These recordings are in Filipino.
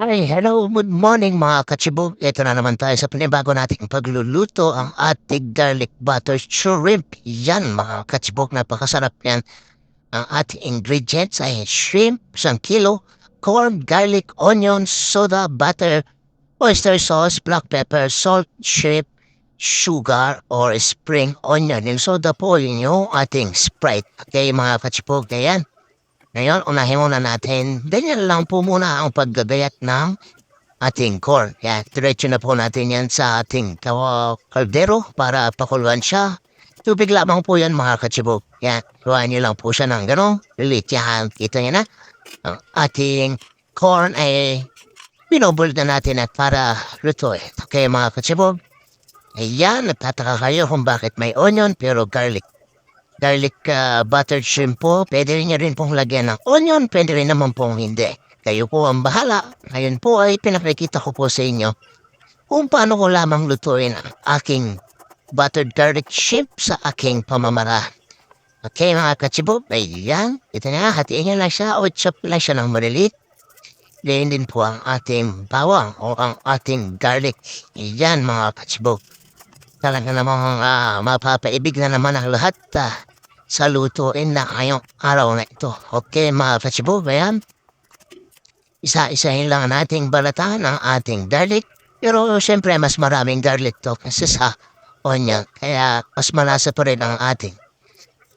Ay, hello, good morning mga kachibog. Ito na naman tayo sa panibago nating pagluluto ang ating garlic butter shrimp. Yan mga kachibog, napakasarap yan. Ang ating ingredients ay shrimp, 1 kilo, corn, garlic, onion, soda, butter, oyster sauce, black pepper, salt, shrimp, sugar, or spring onion. Yung soda po yun yung ating Sprite. Okay mga kachibog, yan. Ngayon, unahin muna natin. Ganyan lang po muna ang paggagayat ng ating corn. Yan, diretso na po natin yan sa ating kaldero para pakuluan siya. Tubig lamang po yan mga katsibog. Yan, kuhaan nyo lang po siya ng ganong. Lilit yan, kita nyo na. Ang ating corn ay binobol na natin at para lutuin. Okay mga katsibog. Ayan, nagtataka kayo kung bakit may onion pero garlic buttered shrimp po, pwede rin pong lagyan ng onion, pwede rin naman pong hindi. Kayo po ang bahala. Ngayon po ay pinakikita ko po sa inyo kung paano ko lamang lutuin ang aking buttered garlic shrimp sa aking pamamaraan. Okay mga katsibog, ayan, ito na, hatiin nyo lang siya o chop lang siya ng maliliit. Ganyan din po ang ating bawang o ang ating garlic. Ayan mga katsibog. Talaga namang mapapaibig na naman ang lahat sa lutuin na ngayong araw na ito. Okay mga katsibog, ayan. Isa-isahin lang nating balatan ang ating garlic. Pero siyempre mas maraming garlic to kasi sa onion. Kaya mas malasa pa rin ang ating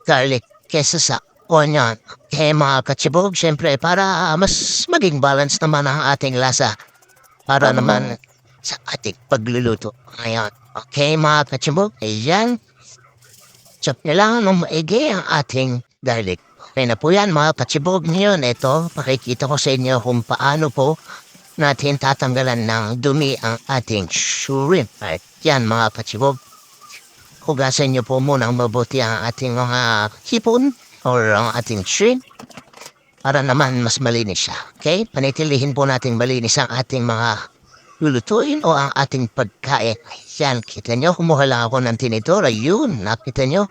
garlic kesa sa onion. Okay mga katsibog, siyempre para mas maging balance naman ang ating lasa. Para naman sa ating pagluluto. Ngayon. Okay mga katsibog, ayan. Chop nyo lang ng maigi ang ating garlic. Okay na po yan mga katsibog. Ngayon, ito, pakikita ko sa inyo kung paano po natin tatanggalan ng dumi ang ating shrimp. At yan mga katsibog. Hugasan nyo po muna mabuti ang ating mga hipon or ang ating shrimp para naman mas malinis siya. Okay? Panitilihin po natin malinis ang ating mga lulutuin o ang ating pagkain. Yan, kita nyo, kumuha lang ako ng tinidor. Ayun, nakita nyo.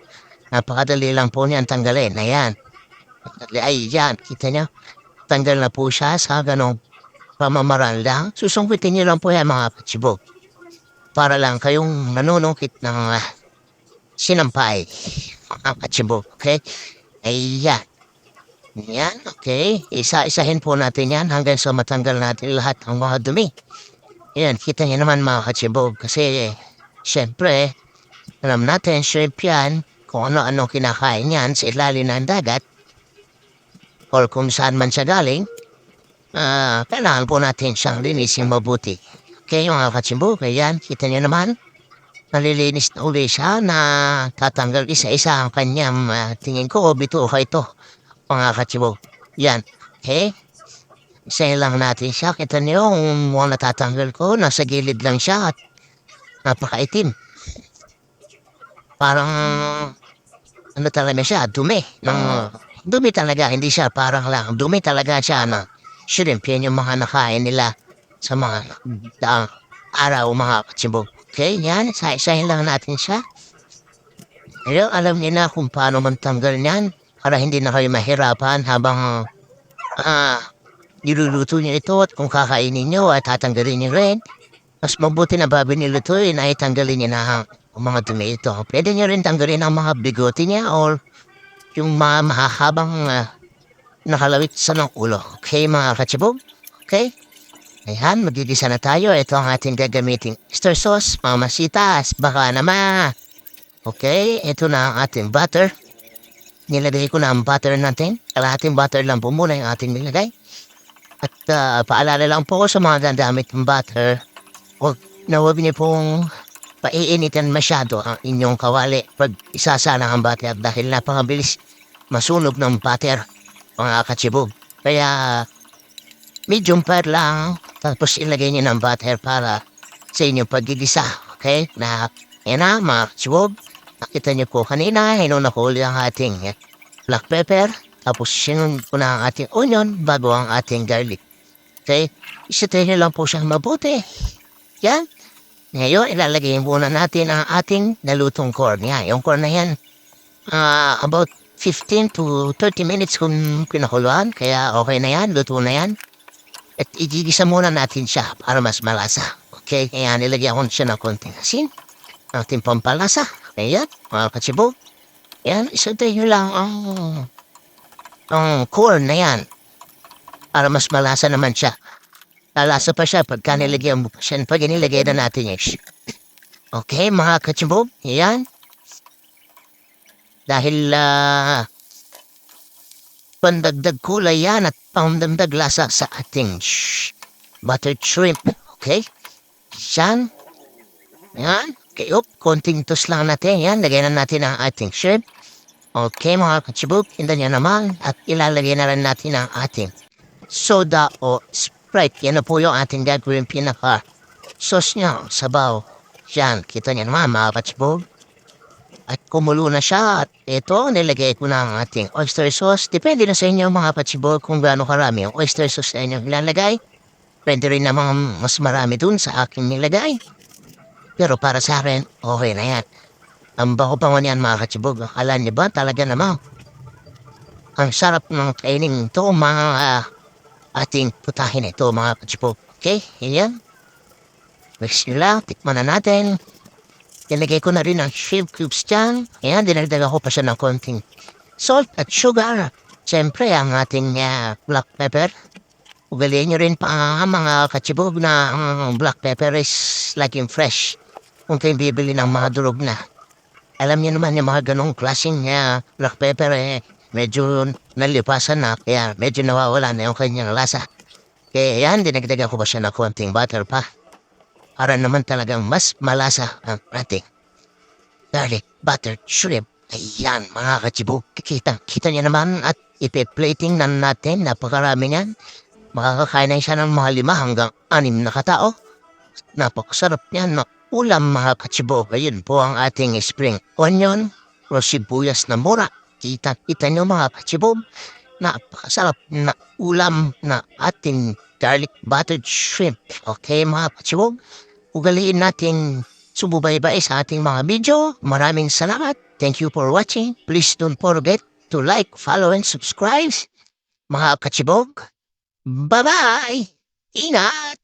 Napakadali lang po niyan tanggalin. Ayan. Ay, yan, kita nyo. Tanggal na po siya sa ganong pamamaraan lang. Susungkitin nyo lang po yan mga katsibog. Para lang kayong nanunungkit ng sinampay. Mga katsibog, okay? Ayan. Yan, okay. Isa-isahin po natin yan hanggang sa matanggal natin lahat ng mga dumi. Yan, kita niyo naman mga katsibog kasi syempre, alam natin, shrimp yan, kung ano-ano kinakain yan sa ilalim ng dagat or kung saan man siya galing, kailangan po natin siyang linisin mabuti. Okay, mga katsibog, ayan, kita niyo naman, nalilinis na uli siya na tatanggal isa-isa ang kanyang tingin ko, bituka ito, mga katsibog. Yan, okay? Isahin lang natin siya. Kita niyo kung mga natatanggal ko, nasa gilid lang siya at napakaitim. Parang, ano talaga siya, dumi. Dumi talaga, hindi siya parang lang. Dumi talaga siya na shrimp. Yan yung mga nakain nila sa mga daang araw, mga katsibog. Okay, yan. Isahin lang natin siya. Pero alam niyo na kung paano mantanggal niyan para hindi na kayo mahirapan habang niluluto niyo ito at kung kakainin niyo at tatanggalin niyo rin, mas mabuti na bago nilutuin ay tanggalin niyo na ang mga dumi ito. Pwede niyo rin tanggalin ang mga bigote niya or yung mga mahahabang nakalawit sa ng ulo. Okay mga katsibog? Okay? Ayan, magigisa na tayo. Ito ang ating gagamiting oyster sauce, mamasitas, baka naman. Okay, ito na ang ating butter. Nilagay ko na ang butter natin. Kalahating butter lang po muna yung ating nilagay. At paalala lang po sa mga dadamit ng butter, huwag niyo pong paiinitan masyado ang inyong kawali pag isasana ang butter dahil napakabilis masunog ng butter, mga katsibog. Kaya medium fire lang, tapos ilagay niyo ng butter para sa inyong pagigisa. Okay? Yan na, mga katsibog. Nakita niyo po kanina, hinuna ko ulit ang ating black pepper. Tapos sinunod ko na ang ating onion bago ang ating garlic. Okay? Isitayin niyo lang po siyang mabuti. Yan. Ngayon, ilalagay muna natin ang ating nalutong corn. Yan, yung corn na yan. About 15 to 30 minutes kung pinakuluan. Kaya okay na yan, luto na yan. At igigisa muna natin siya para mas malasa. Okay, kaya nilagyan ko siya ng konting asin. Ating pampalasa. Ayan, mga katsibog. Ayan, isantay nyo lang ang corn na yan. Para mas malasa naman siya. Lalasa pa siya pagka nilagyan mo pa siya. Pag nilagay na natin yung okay, mga katsibog. Ayan. Dahil pandagdag kulay yan at pandagdag lasa sa ating buttered shrimp. Okay? Yan. Yan. Okay, konting tos lang natin. Yan, lagyan na natin ang ating shrimp. Okay, mga katsibog, hindan niya naman at ilalagay na rin natin ang ating soda o Sprite. Yan na po yung ating gagawin pinaka sauce niya, sabaw. Yan, kita niya naman, mga katsibog. At kumulo na siya at ito, nilagay ko na ang ating oyster sauce. Depende na sa inyo, mga katsibog, kung gaano karami ang oyster sauce na inyong ilalagay. Pwede rin naman mas marami dun sa aking nilagay. Pero para sa akin, okay na yan. Ang baho pa man yan, mga katsibog. Akala niyo ba talaga naman? Ang sarap ng kainin ito, mga ating putahin ito, mga katsibog. Okay, yan. Mix nyo lang, tikman na natin. Nilagay ko na rin ang shrimp cubes dyan. Ayan, dinagdagan ko pa siya ng konting salt at sugar. Siyempre, ang ating black pepper. Ugaliin nyo rin pa mga katsibog na ang black pepper is laging fresh. Kung kayo bibili ng mga durog na. Alam niyo naman yung mga ganong klaseng black pepper medyo nalipasan na kaya medyo nawawala na yung kanyang lasa. Kaya yan, dinagdagan ko pa siya ng konting butter pa. Para naman talagang mas malasa ang ating garlic buttered shrimp. Ayan, mga katsibog. Kita niya naman at ipe-plating na natin. Napakarami niyan. Makakakain na siya ng mga 5 hanggang 6 na katao. Napakasarap niyan na ulam, mga katsibog. Ayun po ang ating spring onion o sibuyas na mura. Kita niyo, mga katsibog. Napakasarap na ulam na ating garlic buttered shrimp. Okay, mga katsibog. Ugaliin natin sumubaybay sa ating mga video. Maraming salamat. Thank you for watching. Please don't forget to like, follow, and subscribe. Mga katsibog. Bye-bye! Ingat!